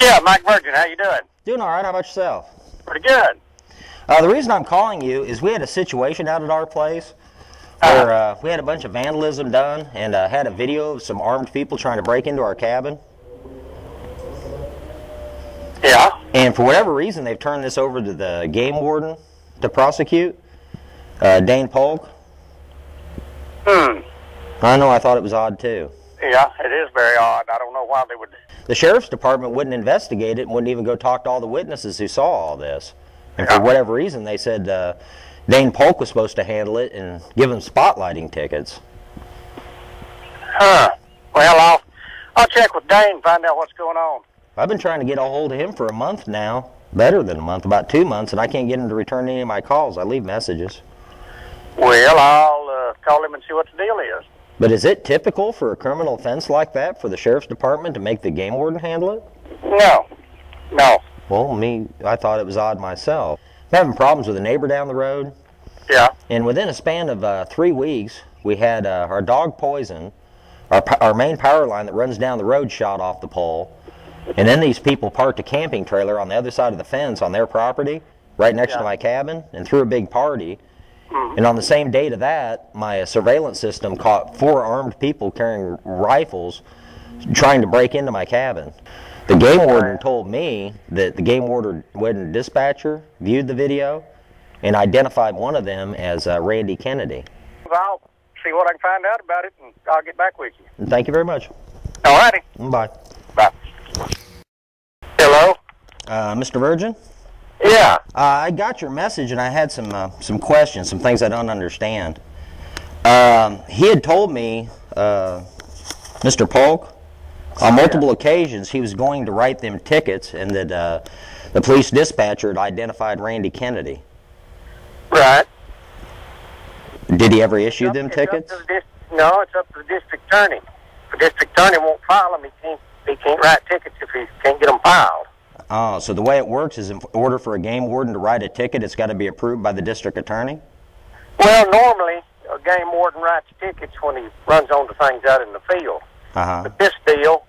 Yeah, Mike Virgin, how you doing? Doing all right. How about yourself? Pretty good. The reason I'm calling you is we had a situation out at our place where we had a bunch of vandalism done and had a video of some armed people trying to break into our cabin. Yeah. And for whatever reason, they've turned this over to the game warden to prosecute, Dane Polks. I know, I thought it was odd too. Yeah, it is very odd. I don't know why they would. The sheriff's department wouldn't investigate it and wouldn't even go talk to all the witnesses who saw all this. And for whatever reason, they said Dane Polks was supposed to handle it and give them spotlighting tickets. Huh. Well, I'll check with Dane and find out what's going on. I've been trying to get a hold of him for a month now, better than a month, about 2 months, and I can't get him to return any of my calls. I leave messages. Well, I'll call him and see what the deal is. But is it typical for a criminal offense like that for the sheriff's department to make the game warden handle it? No. Well, I thought it was odd myself. I'm having problems with a neighbor down the road. Yeah. And within a span of 3 weeks, we had our dog poisoned, our main power line that runs down the road shot off the pole, and then these people parked a camping trailer on the other side of the fence on their property, right next to my cabin, and threw a big party. And on the same day to that, my surveillance system caught 4 armed people carrying rifles trying to break into my cabin. The game warden told me that the game warden dispatcher viewed the video and identified one of them as Randy Kennedy. I'll see what I can find out about it, and I'll get back with you. And thank you very much. All righty. Bye. Bye. Hello? Mr. Virgin? Yeah. I got your message, and I had some questions, some things I don't understand. He had told me, Mr. Polk, on multiple occasions he was going to write them tickets, and that the police dispatcher had identified Randy Kennedy. Right. Did he ever issue them tickets? No, it's up to the district attorney. The district attorney won't file them. He can't write tickets if he can't get them filed. Oh, so the way it works is in order for a game warden to write a ticket, it's got to be approved by the district attorney? Well, normally a game warden writes tickets when he runs onto things out in the field. But this deal,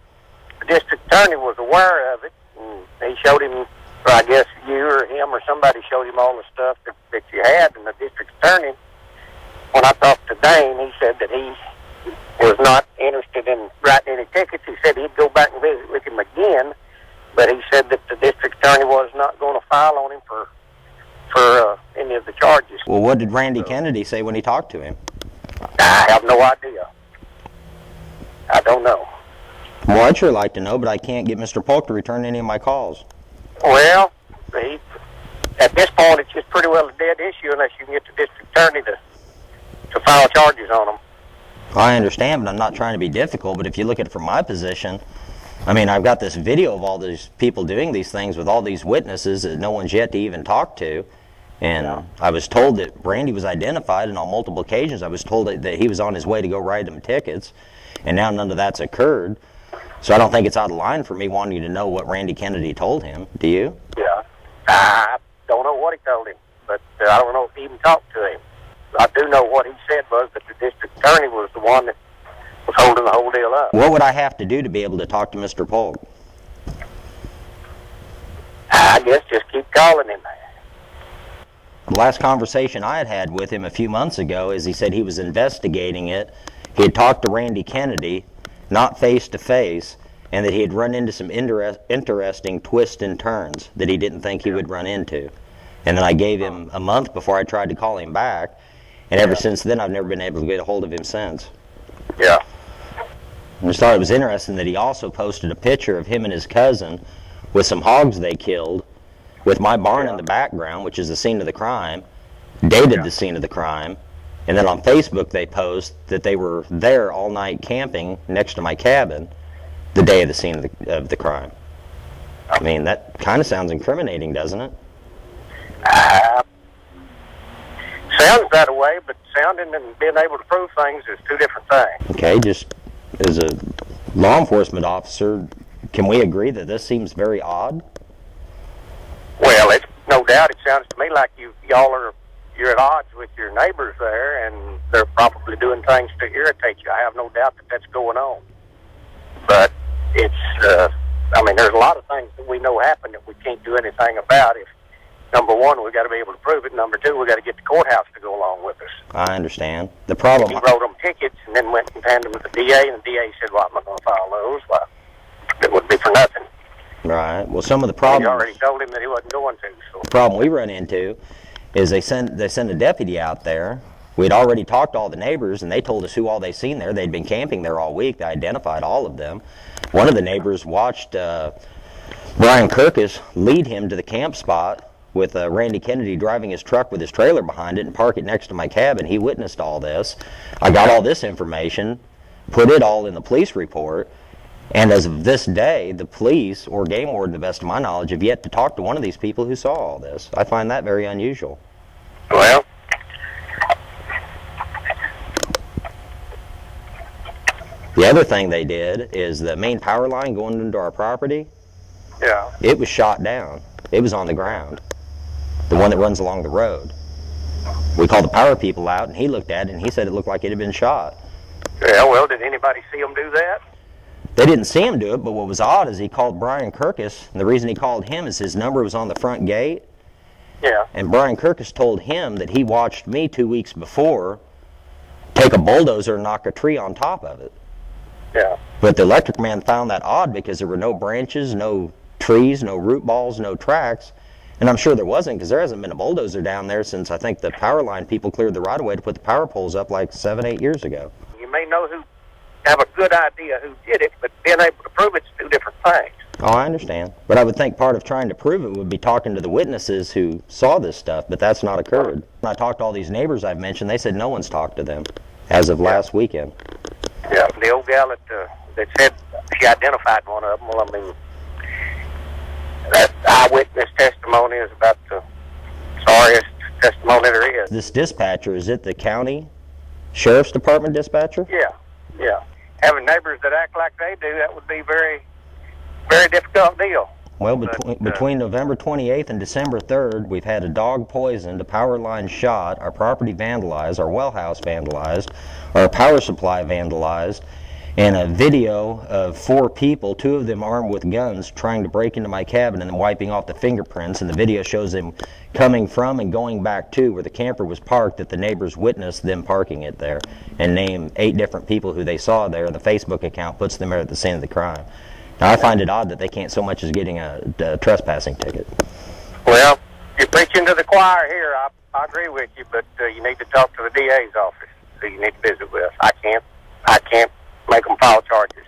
the district attorney was aware of it, and he showed him, or I guess you or him or somebody showed him all the stuff that you had, and the district attorney, when I talked to Dane, he said that he was not interested in writing any tickets. He said he'd go back and visit with him again, but he said that the district attorney was not going to file on him for any of the charges. Well, what did Randy Kennedy say when he talked to him? I have no idea. I don't know. Well, I'd sure like to know, but I can't get Mr. Polk to return any of my calls. Well, at this point, it's just pretty well a dead issue unless you can get the district attorney to file charges on him. I understand, but I'm not trying to be difficult, but if you look at it from my position, I mean, I've got this video of all these people doing these things with all these witnesses that no one's yet to even talk to, and I was told that Randy was identified, and on multiple occasions I was told that he was on his way to go write them tickets, and now none of that's occurred. So I don't think it's out of line for me wanting to know what Randy Kennedy told him. Do you? Yeah. I don't know what he told him, but I don't know if he even talked to him. I do know what he said was that the district attorney was the one that was holding the whole deal up. What would I have to do to be able to talk to Mr. Polk? I guess just keep calling him. The last conversation I had with him a few months ago is he said he was investigating it. He had talked to Randy Kennedy, not face-to-face, and that he had run into some interesting twists and turns that he didn't think he would run into. And then I gave him a month before I tried to call him back, and ever since then I've never been able to get a hold of him since. Yeah. I just thought it was interesting that he also posted a picture of him and his cousin with some hogs they killed, with my barn in the background, which is the scene of the crime, dated the scene of the crime, and then on Facebook they post that they were there all night camping next to my cabin the day of the scene of the crime. I mean, that kind of sounds incriminating, doesn't it? Sounds that way, but sounding and being able to prove things is two different things. Okay, just as a law enforcement officer, can we agree that this seems very odd? Well, it's no doubt. It sounds to me like you're at odds with your neighbors there, and they're probably doing things to irritate you. I have no doubt that that's going on. But it's I mean, there's a lot of things that we know happen that we can't do anything about. If, number one, we got to be able to prove it. Number two, we got to get the courthouse to go along with us. I understand. The problem... He wrote them tickets and then went and handed them to the DA, and the DA said, well, I'm not going to file those. Well, it would be for nothing. Right. Well, some of the problems... We already told him that he wasn't going to. So. The problem we run into is they send a deputy out there. We'd already talked to all the neighbors, and they told us who all they seen there. They'd been camping there all week. They identified all of them. One of the neighbors watched Brian Kirkus lead him to the camp spot with Randy Kennedy driving his truck with his trailer behind it and park it next to my cabin. He witnessed all this. I got all this information, put it all in the police report, and as of this day, the police or game warden, to the best of my knowledge, have yet to talk to one of these people who saw all this. I find that very unusual. Well, the other thing they did is the main power line going into our property. Yeah. It was shot down. It was on the ground. The one that runs along the road. We called the power people out, and he looked at it, and he said it looked like it had been shot. Yeah, well, did anybody see him do that? They didn't see him do it, but what was odd is he called Brian Kirkus, and the reason he called him is his number was on the front gate. Yeah. And Brian Kirkus told him that he watched me 2 weeks before take a bulldozer and knock a tree on top of it. Yeah. But the electric man found that odd because there were no branches, no trees, no root balls, no tracks. And I'm sure there wasn't, because there hasn't been a bulldozer down there since I think the power line people cleared the right-of-way to put the power poles up like 7, 8 years ago. You may have a good idea who did it, but being able to prove it's two different things. Oh, I understand. But I would think part of trying to prove it would be talking to the witnesses who saw this stuff, but that's not occurred. When I talked to all these neighbors I've mentioned, they said no one's talked to them as of last weekend. Yeah, the old gal that said she identified one of them, well, I mean, that eyewitness testimony is about the sorriest testimony there is. This dispatcher, is it the county sheriff's department dispatcher? Yeah, yeah. Having neighbors that act like they do, that would be very, very difficult deal. Well, between November 28th and December 3rd, we've had a dog poisoned, a power line shot, our property vandalized, our well house vandalized, our power supply vandalized, and a video of 4 people, 2 of them armed with guns, trying to break into my cabin and then wiping off the fingerprints. And the video shows them coming from and going back to where the camper was parked, that the neighbors witnessed them parking it there, and name 8 different people who they saw there. The Facebook account puts them there at the scene of the crime. Now, I find it odd that they can't so much as getting a trespassing ticket. Well, you're preaching to the choir here. I agree with you, but you need to talk to the DA's office, who you need to visit with. I can't make them file charges.